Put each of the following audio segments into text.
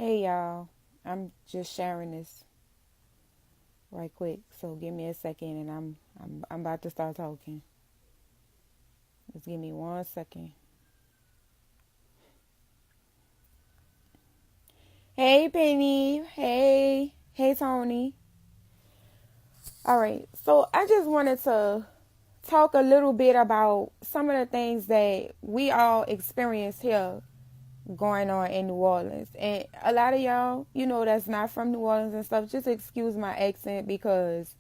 Hey y'all, I'm just sharing this right quick. So give me a second, and I'm about to start talking. Just give me 1 second. Hey Penny, hey Tony. All right, so I just wanted to talk a little bit about some of the things that we all experience here going on in New Orleans. And a lot of y'all, that's not from New Orleans and stuff, just excuse my accent because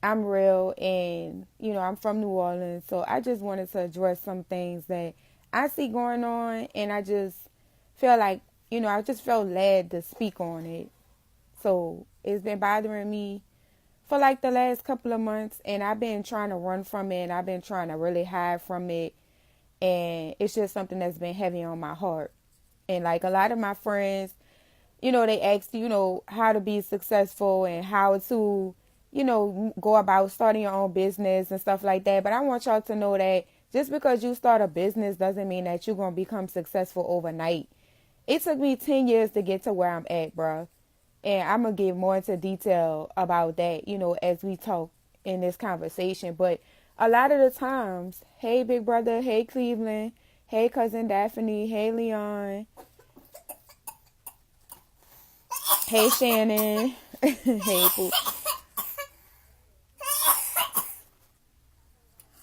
I'm real and, I'm from New Orleans. So I just wanted to address some things that I see going on, and I just feel like, I just felt led to speak on it. So it's been bothering me for like the last couple of months, and I've been trying to run from it, and I've been trying to really hide from it. And it's just something that's been heavy on my heart. And like a lot of my friends, they ask, how to be successful and how to, go about starting your own business and stuff like that. But I want y'all to know that just because you start a business doesn't mean that you're going to become successful overnight. It took me 10 years to get to where I'm at, bro. And I'm going to get more into detail about that, as we talk in this conversation. But a lot of the times, hey, big brother, hey, Cleveland, hey, cousin Daphne, hey, Leon, hey, Shannon, hey, Pooh.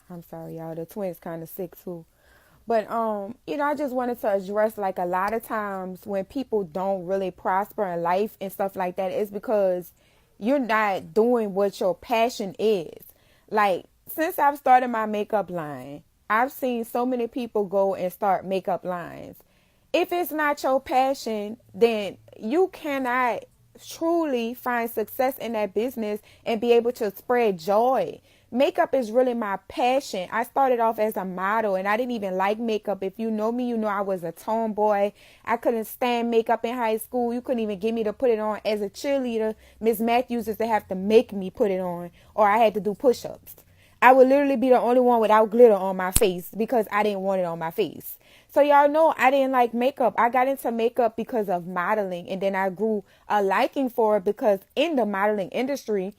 I'm sorry, y'all. The twins kind of sick too. But I just wanted to address like a lot of times when people don't really prosper in life and stuff like that, it's because you're not doing what your passion is. Like since I've started my makeup line, I've seen so many people go and start makeup lines. If it's not your passion, then you cannot truly find success in that business and be able to spread joy. Makeup is really my passion. I started off as a model and I didn't even like makeup. If you know me, you know I was a tomboy. I couldn't stand makeup in high school. You couldn't even get me to put it on. As a cheerleader, Miss Matthews used to have to make me put it on, or I had to do push-ups. I would literally be the only one without glitter on my face because I didn't want it on my face. So y'all know I didn't like makeup. I got into makeup because of modeling, and then I grew a liking for it because in the modeling industry,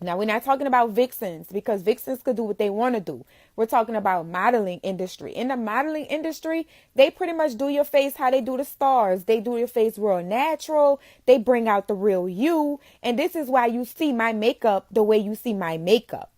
now we're not talking about vixens because vixens could do what they want to do. We're talking about modeling industry. In the modeling industry, they pretty much do your face how they do the stars. They do your face real natural. They bring out the real you. And this is why you see my makeup the way you see my makeup.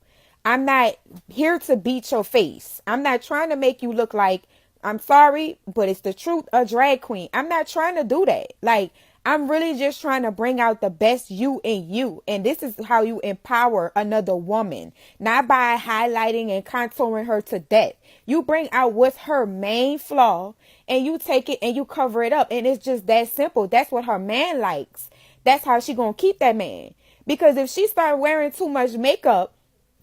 I'm not here to beat your face. I'm not trying to make you look like, I'm sorry, but it's the truth, a drag queen. I'm not trying to do that. Like, I'm really just trying to bring out the best you in you. And this is how you empower another woman, not by highlighting and contouring her to death. You bring out what's her main flaw and you take it and you cover it up. And it's just that simple. That's what her man likes. That's how she gonna keep that man. Because if she start wearing too much makeup,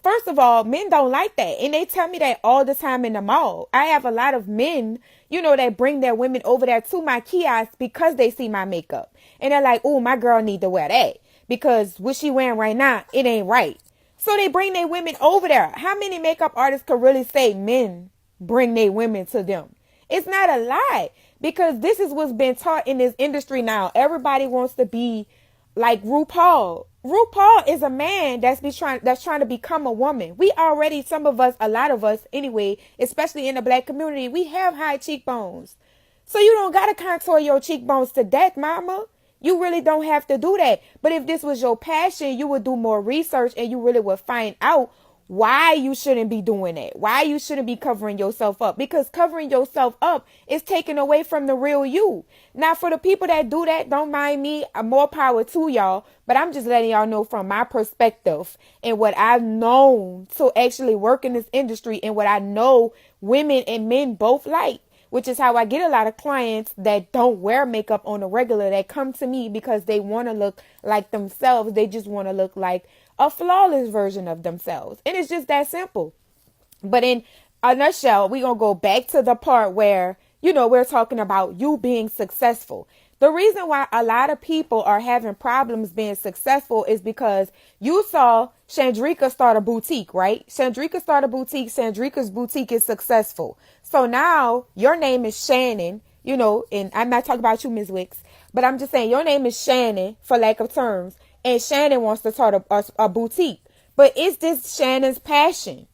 first of all, men don't like that. And they tell me that all the time in the mall. I have a lot of men, that bring their women over there to my kiosk because they see my makeup. And they're like, oh, my girl need to wear that because what she wearing right now, it ain't right. So they bring their women over there. How many makeup artists could really say men bring their women to them? It's not a lie because this is what's been taught in this industry now. Everybody wants to be like RuPaul. RuPaul is a man that's trying to become a woman. We already, some of us, a lot of us anyway, especially in the black community, we have high cheekbones. So you don't gotta contour your cheekbones to death, mama. You really don't have to do that. But if this was your passion, you would do more research and you really would find out why you shouldn't be doing that. Why you shouldn't be covering yourself up. Because covering yourself up is taken away from the real you. Now, for the people that do that, don't mind me. More power to y'all. But I'm just letting y'all know from my perspective and what I've known to actually work in this industry and what I know women and men both like. Which is how I get a lot of clients that don't wear makeup on the regular that come to me because they want to look like themselves. They just want to look like a flawless version of themselves. And it's just that simple. But in a nutshell, we're going to go back to the part where, we're talking about you being successful. The reason why a lot of people are having problems being successful is because you saw Chandrika start a boutique, right? Chandrika started a boutique. Chandrika's boutique is successful. So now your name is Shannon, and I'm not talking about you, Ms. Wicks, But I'm just saying, your name is Shannon, for lack of terms, and Shannon wants to start a boutique. But is this Shannon's passion?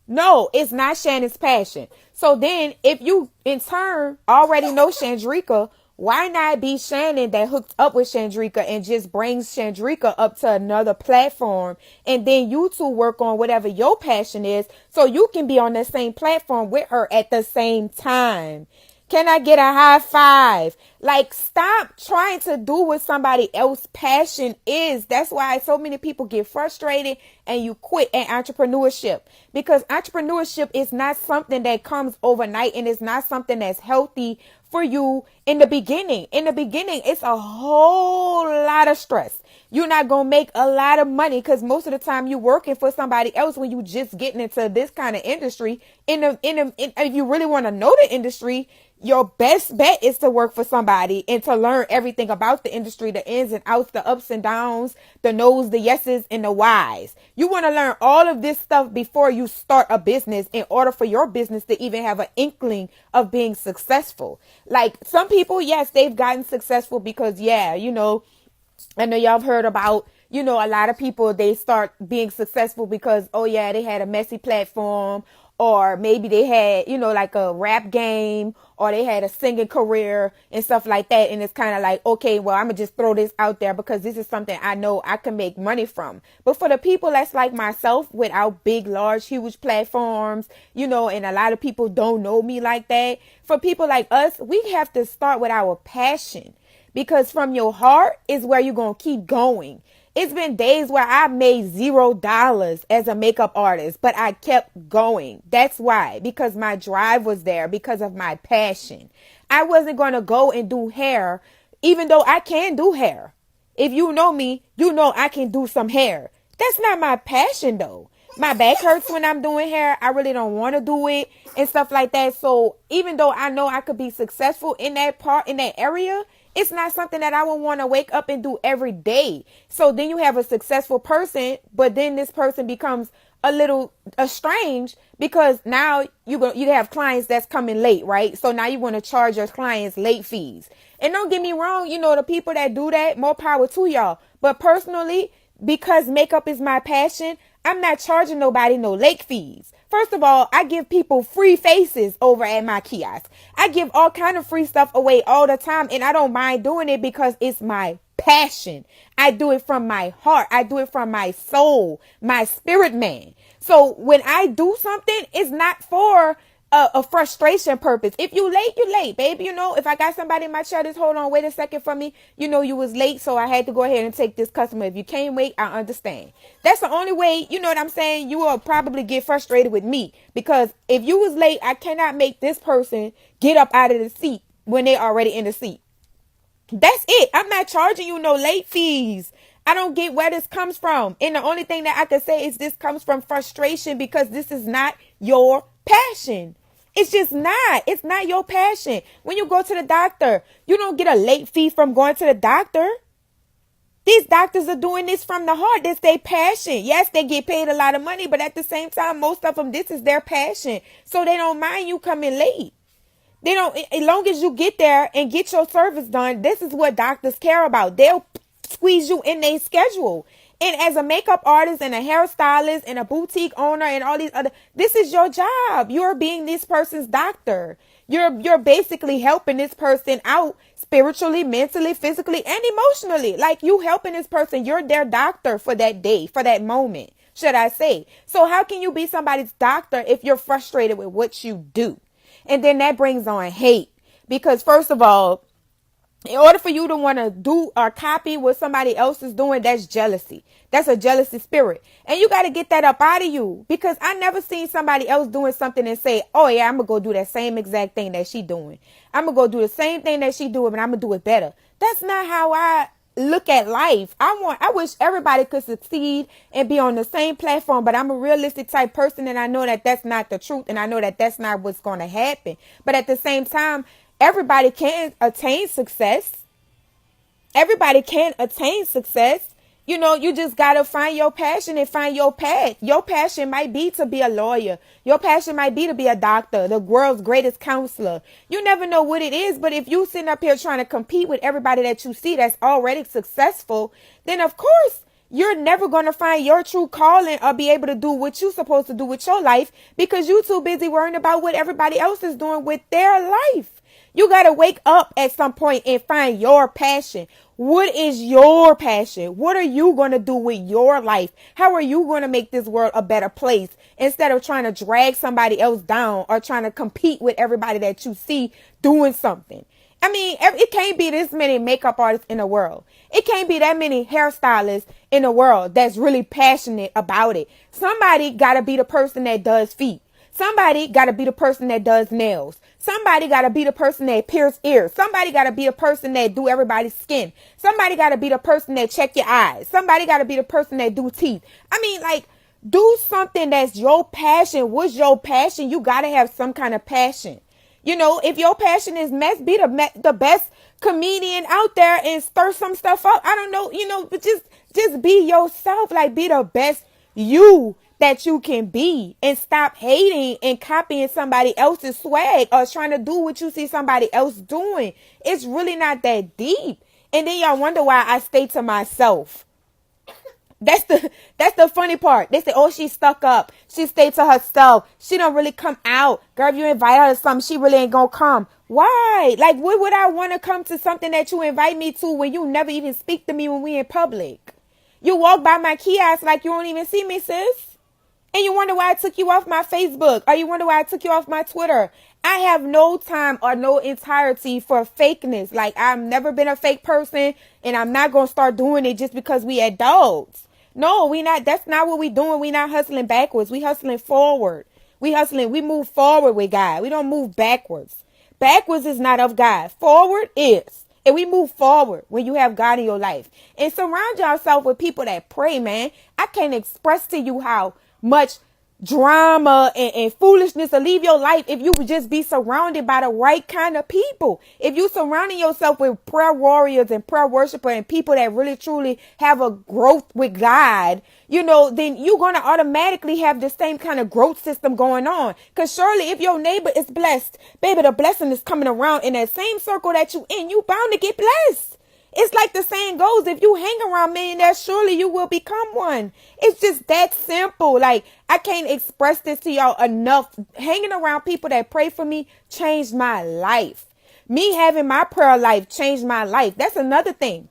No, it's not Shannon's passion. So then, if you in turn already know Chandrika, why not be Shannon that hooked up with Chandrika and just brings Chandrika up to another platform, and then you two work on whatever your passion is, so you can be on the same platform with her at the same time. Can I get a high five? Like, stop trying to do what somebody else's passion is. That's why so many people get frustrated and you quit at entrepreneurship. Because entrepreneurship is not something that comes overnight, and it's not something that's healthy for you in the beginning. In the beginning, it's a whole lot of stress. You're not going to make a lot of money because most of the time you're working for somebody else when you just getting into this kind of industry. If you really want to know the industry, your best bet is to work for somebody and to learn everything about the industry, the ins and outs, the ups and downs, the no's, the yeses, and the whys. You want to learn all of this stuff before you start a business in order for your business to even have an inkling of being successful. Like some people, yes, they've gotten successful because, I know y'all have heard about, a lot of people, they start being successful because, oh yeah, they had a messy platform, or maybe they had, like a rap game, or they had a singing career and stuff like that. And it's kind of like, okay, well, I'm gonna just throw this out there because this is something I know I can make money from. But for the people that's like myself, without big, large, huge platforms, and a lot of people don't know me like that. For people like us, we have to start with our passion. Because from your heart is where you're going to keep going. It's been days where I made $0 as a makeup artist, but I kept going. That's why, because my drive was there, because of my passion. I wasn't going to go and do hair, even though I can do hair. If you know me, you know I can do some hair. That's not my passion though. My back hurts when I'm doing hair. I really don't want to do it and stuff like that. So even though I know I could be successful in that area, it's not something that I would want to wake up and do every day. So then you have a successful person, but then this person becomes a little estranged because now you have clients that's coming late, right? So now you want to charge your clients late fees. And don't get me wrong, the people that do that, more power to y'all. But personally, because makeup is my passion, I'm not charging nobody no late fees. First of all, I give people free faces over at my kiosk. I give all kind of free stuff away all the time, and I don't mind doing it because it's my passion. I do it from my heart. I do it from my soul, my spirit man. So when I do something, it's not for a frustration purpose. If you late, you late, baby. If I got somebody in my chair, just hold on, wait a second for me. You was late, so I had to go ahead and take this customer. If you can't wait, I understand. That's the only way, you know what I'm saying? You will probably get frustrated with me because if you was late, I cannot make this person get up out of the seat when they already in the seat. That's it. I'm not charging you no late fees. I don't get where this comes from. And the only thing that I can say is this comes from frustration because this is not your passion. It's just not. It's not your passion. When you go to the doctor, you don't get a late fee from going to the doctor. These doctors are doing this from the heart. That's their passion. Yes, they get paid a lot of money, but at the same time, most of them, this is their passion. So they don't mind you coming late. They don't, as long as you get there and get your service done, this is what doctors care about. They'll squeeze you in their schedule. And as a makeup artist and a hairstylist and a boutique owner and all these other, this is your job. You're being this person's doctor. You're basically helping this person out spiritually, mentally, physically, and emotionally. Like you helping this person. You're their doctor for that day, for that moment, should I say. So how can you be somebody's doctor if you're frustrated with what you do? And then that brings on hate. Because first of all, in order for you to want to do or copy what somebody else is doing, that's jealousy. That's a jealousy spirit. And you got to get that up out of you. Because I never seen somebody else doing something and say, oh yeah, I'm going to go do that same exact thing that she doing. I'm going to go do the same thing that she doing, but I'm going to do it better. That's not how I look at life. I wish everybody could succeed and be on the same platform, but I'm a realistic type person and I know that that's not the truth and I know that that's not what's going to happen. But at the same time, everybody can attain success. Everybody can attain success. You just got to find your passion and find your path. Your passion might be to be a lawyer. Your passion might be to be a doctor, the world's greatest counselor. You never know what it is, but if you sitting up here trying to compete with everybody that you see that's already successful, then of course you're never going to find your true calling or be able to do what you're supposed to do with your life because you're too busy worrying about what everybody else is doing with their life. You got to wake up at some point and find your passion. What is your passion? What are you going to do with your life? How are you going to make this world a better place instead of trying to drag somebody else down or trying to compete with everybody that you see doing something? I mean, it can't be this many makeup artists in the world. It can't be that many hairstylists in the world that's really passionate about it. Somebody got to be the person that does feet. Somebody got to be the person that does nails. Somebody got to be the person that pierce ears. Somebody got to be the person that do everybody's skin. Somebody got to be the person that check your eyes. Somebody got to be the person that do teeth. I mean, like, do something that's your passion. What's your passion? You got to have some kind of passion. If your passion is mess, be the best comedian out there and stir some stuff up. I don't know, but just be yourself. Like, be the best you that you can be and stop hating and copying somebody else's swag or trying to do what you see somebody else doing. It's really not that deep. And then y'all wonder why I stay to myself. That's the funny part. They say, oh, she's stuck up. She stayed to herself. She don't really come out. Girl, if you invite her to something, she really ain't gonna come. Why? Like, what would I want to come to something that you invite me to when you never even speak to me when we in public? You walk by my kiosk like you don't even see me, sis. And you wonder why I took you off my Facebook, or you wonder why I took you off my Twitter. I have no time or no entirety for fakeness. Like, I've never been a fake person, and I'm not going to start doing it just because we adults. No, we not. That's not what we doing. We not hustling backwards. We hustling forward. We move forward with God. We don't move backwards. Backwards is not of God. Forward is. And we move forward when you have God in your life. And surround yourself with people that pray, man. I can't express to you how much drama and foolishness to leave your life if you would just be surrounded by the right kind of people. If you surrounding yourself with prayer warriors and prayer worshipers and people that really truly have a growth with God, then you're going to automatically have the same kind of growth system going on. Because surely if your neighbor is blessed, baby, the blessing is coming around in that same circle that you in. You bound to get blessed. It's like the saying goes, if you hang around millionaires, surely you will become one. It's just that simple. Like, I can't express this to y'all enough. Hanging around people that pray for me changed my life. Me having my prayer life changed my life. That's another thing.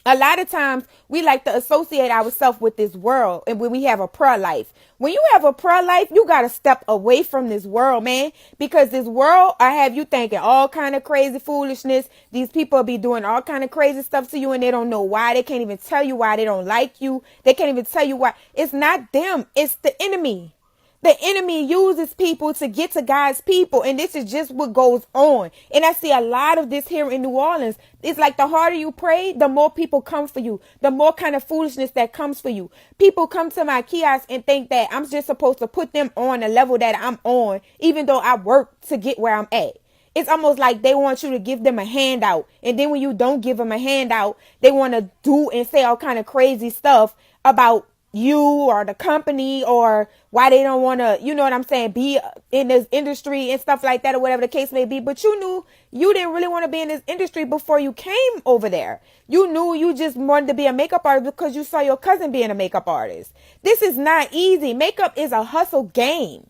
A lot of times we like to associate ourselves with this world and when we have a prayer life. When you have a prayer life, you got to step away from this world, man, because this world, I have you thinking all kind of crazy foolishness. These people be doing all kind of crazy stuff to you and they don't know why. They can't even tell you why they don't like you. They can't even tell you why. It's not them. It's the enemy. The enemy uses people to get to God's people. And this is just what goes on. And I see a lot of this here in New Orleans. It's like the harder you pray, the more people come for you. The more kind of foolishness that comes for you. People come to my kiosk and think that I'm just supposed to put them on the level that I'm on, even though I work to get where I'm at. It's almost like they want you to give them a handout. And then when you don't give them a handout, they want to do and say all kind of crazy stuff about you or the company or why they don't want to, be in this industry and stuff like that or whatever the case may be. But you knew you didn't really want to be in this industry before you came over there. You knew you just wanted to be a makeup artist because you saw your cousin being a makeup artist. This is not easy. Makeup is a hustle game.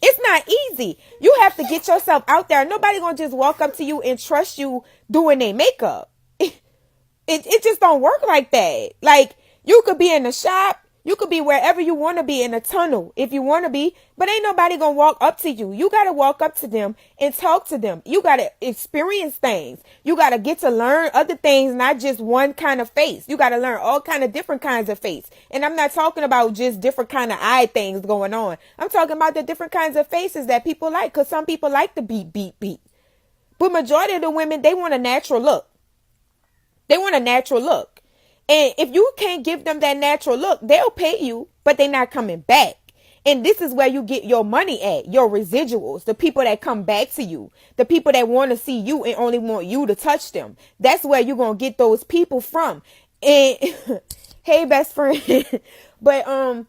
It's not easy. You have to get yourself out there. Nobody gonna just walk up to you and trust you doing their makeup. It just don't work like that. Like, you could be in the shop. You could be wherever you want to be in a tunnel if you want to be, but ain't nobody going to walk up to you. You got to walk up to them and talk to them. You got to experience things. You got to get to learn other things, not just one kind of face. You got to learn all kind of different kinds of face. And I'm not talking about just different kind of eye things going on. I'm talking about the different kinds of faces that people like, because some people like the beat. But majority of the women, they want a natural look. They want a natural look. And if you can't give them that natural look, they'll pay you, but they're not coming back. And this is where you get your money at, your residuals, the people that come back to you, the people that want to see you and only want you to touch them. That's where you're going to get those people from. And Hey, best friend. But I'm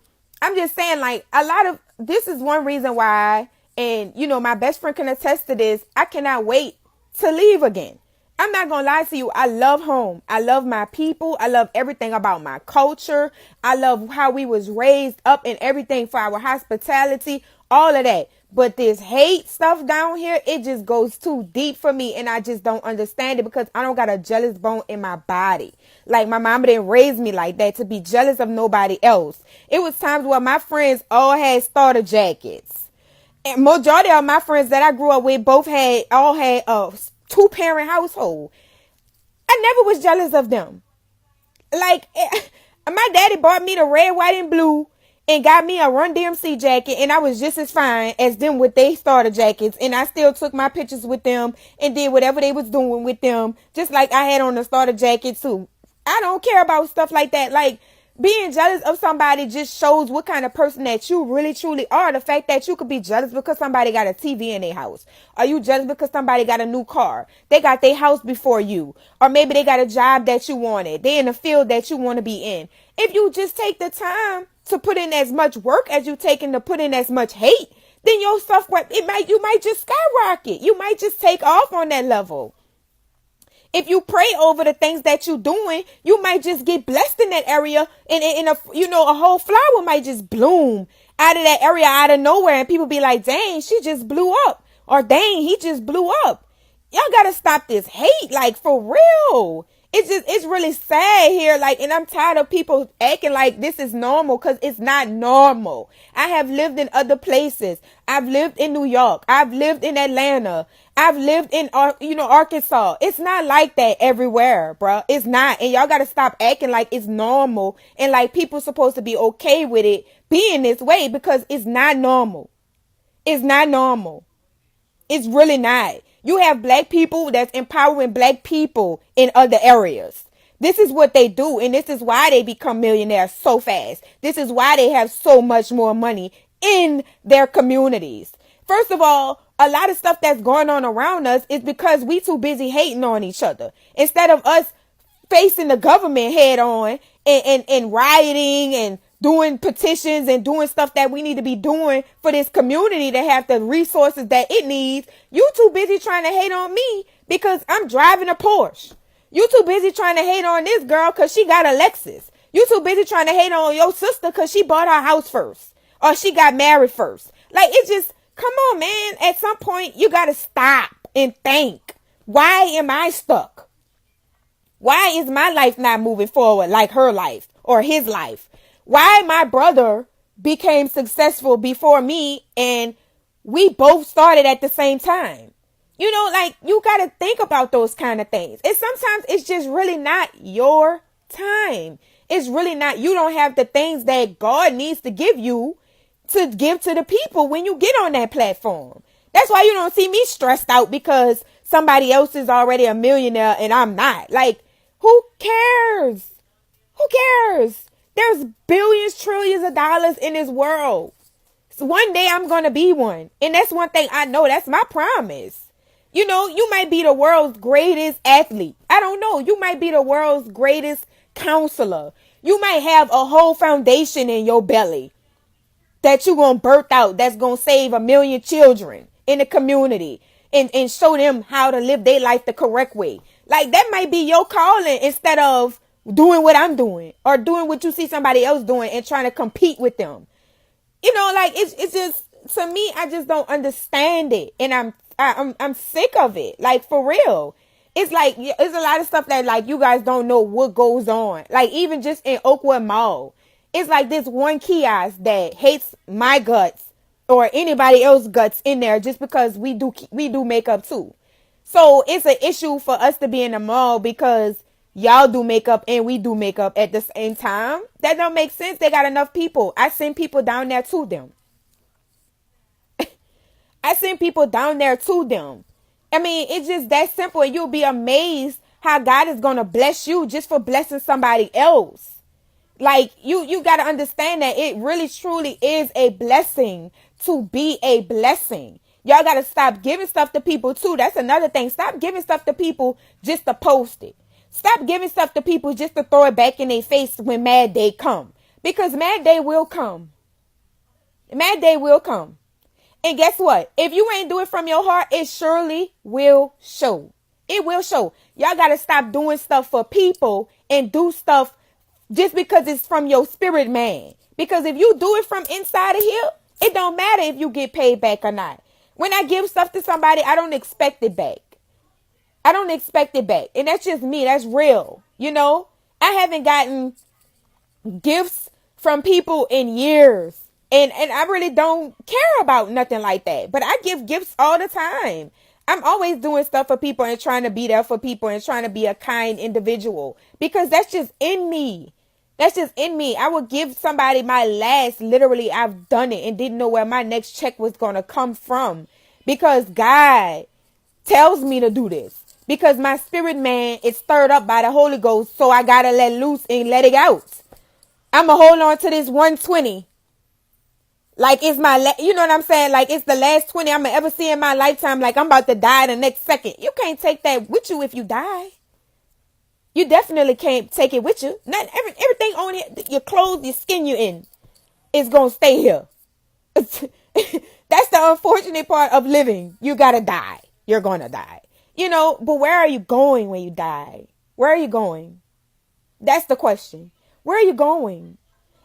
just saying, like, a lot of this is one reason why, and my best friend can attest to this. I cannot wait to leave again. I'm not gonna lie to you. I love home. I love my people. I love everything about my culture. I love how we was raised up and everything for our hospitality, all of that. But this hate stuff down here, it just goes too deep for me, and I just don't understand it because I don't got a jealous bone in my body. Like, my mama didn't raise me like that to be jealous of nobody else. It was times where my friends all had starter jackets. And majority of my friends that I grew up with all had a 2-parent household. I never was jealous of them. Like, my daddy bought me the red, white, and blue and got me a Run DMC jacket, and I was just as fine as them with their starter jackets, and I still took my pictures with them and did whatever they was doing with them, just like I had on the starter jacket too. I don't care about stuff like that. Like, being jealous of somebody just shows what kind of person that you really truly are. The fact that you could be jealous because somebody got a TV in their house. Are you jealous because somebody got a new car? They got their house before you. Or maybe they got a job that you wanted. They in the field that you want to be in. If you just take the time to put in as much work as you taking to put in as much hate, then your stuff, you might just skyrocket. You might just take off on that level. If you pray over the things that you're doing, you might just get blessed in that area, and a whole flower might just bloom out of that area out of nowhere, and people be like, dang, she just blew up, or dang, he just blew up. Y'all gotta stop this hate, like, for real. It's really sad here, like, and I'm tired of people acting like this is normal, because it's not normal. I have lived in other places. I've lived in New York. I've lived in Atlanta. I've lived in, Arkansas. It's not like that everywhere, bruh. It's not. And y'all gotta stop acting like it's normal and like people supposed to be okay with it being this way, because it's not normal. It's not normal. It's really not. You have black people that's empowering black people in other areas. This is what they do, and this is why they become millionaires so fast. This is why they have so much more money in their communities. First of all, a lot of stuff that's going on around us is because we too busy hating on each other. Instead of us facing the government head on and rioting and doing petitions and doing stuff that we need to be doing for this community to have the resources that it needs, you too busy trying to hate on me because I'm driving a Porsche. You too busy trying to hate on this girl because she got a Lexus. You too busy trying to hate on your sister because she bought her house first, or she got married first. Like, it's just, come on, man. At some point, you got to stop and think, why am I stuck? Why is my life not moving forward like her life or his life? Why my brother became successful before me and we both started at the same time? Like, you got to think about those kind of things. And sometimes it's just really not your time. It's really not, you don't have the things that God needs to give you to give to the people when you get on that platform. That's why you don't see me stressed out because somebody else is already a millionaire and I'm not. Like, who cares? Who cares? There's billions, trillions of dollars in this world. So one day I'm going to be one. And that's one thing I know. That's my promise. You might be the world's greatest athlete. I don't know. You might be the world's greatest counselor. You might have a whole foundation in your belly that you're going to birth out, that's going to save 1 million children in the community and show them how to live their life the correct way. Like, that might be your calling instead of doing what I'm doing or doing what you see somebody else doing and trying to compete with them. Like, it's just, to me, I just don't understand it. And I'm sick of it. Like, for real. It's like, it's a lot of stuff that, like, you guys don't know what goes on. Like, even just in Oakwood Mall, it's like this one kiosk that hates my guts or anybody else's guts in there just because we do makeup too. So it's an issue for us to be in the mall because y'all do makeup and we do makeup at the same time. That don't make sense. They got enough people. I send people down there to them. I mean, it's just that simple. And you'll be amazed how God is going to bless you just for blessing somebody else. Like, you got to understand that it really truly is a blessing to be a blessing. Y'all got to stop giving stuff to people too. That's another thing. Stop giving stuff to people just to post it. Stop giving stuff to people just to throw it back in their face when mad day come. Because mad day will come. Mad day will come. And guess what? If you ain't do it from your heart, it surely will show. It will show. Y'all got to stop doing stuff for people and do stuff just because it's from your spirit, man. Because if you do it from inside of here, it don't matter if you get paid back or not. When I give stuff to somebody, I don't expect it back. I don't expect it back. And that's just me. That's real. You know, I haven't gotten gifts from people in years. And I really don't care about nothing like that. But I give gifts all the time. I'm always doing stuff for people and trying to be there for people and trying to be a kind individual. Because that's just in me. That's just in me. I would give somebody my last. Literally, I've done it and didn't know where my next check was going to come from. Because God tells me to do this. Because my spirit man is stirred up by the Holy Ghost. So I got to let loose and let it out. I'm going to hold on to this 120. Like it's you know what I'm saying? Like it's the last 20 I'm going to ever see in my lifetime. Like I'm about to die the next second. You can't take that with you if you die. You definitely can't take it with you. Not everything on here, your clothes, your skin you're in is going to stay here. That's the unfortunate part of living. You got to die. You're going to die. You know, but where are you going when you die? Where are you going? That's the question. Where are you going?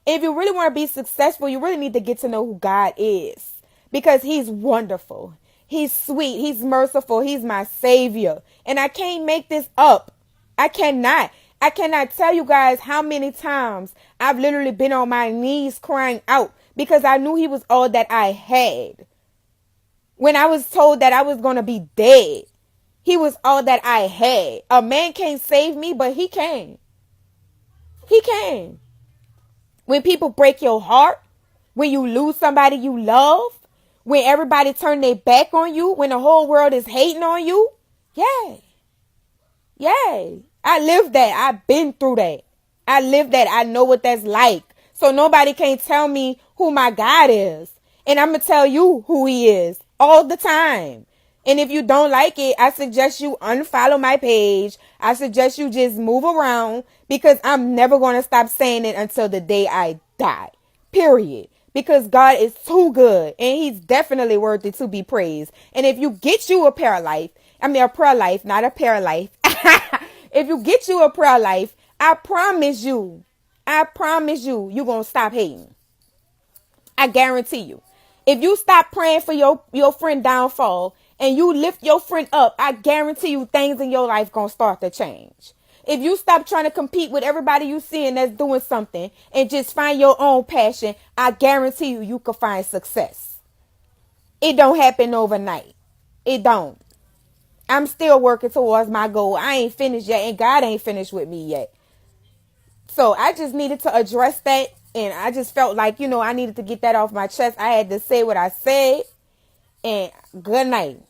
If you really want to be successful, you really need to get to know who God is. Because he's wonderful. He's sweet. He's merciful. He's my savior. And I can't make this up. I cannot tell you guys how many times I've literally been on my knees crying out because I knew he was all that I had. When I was told that I was going to be dead, he was all that I had. A man can't save me, but he can. He can. When people break your heart, when you lose somebody you love, when everybody turn their back on you, when the whole world is hating on you, yeah. I lived that. I've been through that. I lived that. I know what that's like. So nobody can tell me who my God is. And I'm going to tell you who he is all the time. And if you don't like it, I suggest you unfollow my page. I suggest you just move around because I'm never going to stop saying it until the day I die. Period. Because God is too good and he's definitely worthy to be praised. And if you get you a prayer life, not a prayer life. If you get you a prayer life, I promise you, you're going to stop hating. I guarantee you. If you stop praying for your friend downfall and you lift your friend up, I guarantee you things in your life going to start to change. If you stop trying to compete with everybody you seeing that's doing something and just find your own passion, I guarantee you can find success. It don't happen overnight. It don't. I'm still working towards my goal. I ain't finished yet and God ain't finished with me yet. So I just needed to address that. And I just felt like, I needed to get that off my chest. I had to say what I said. And good night.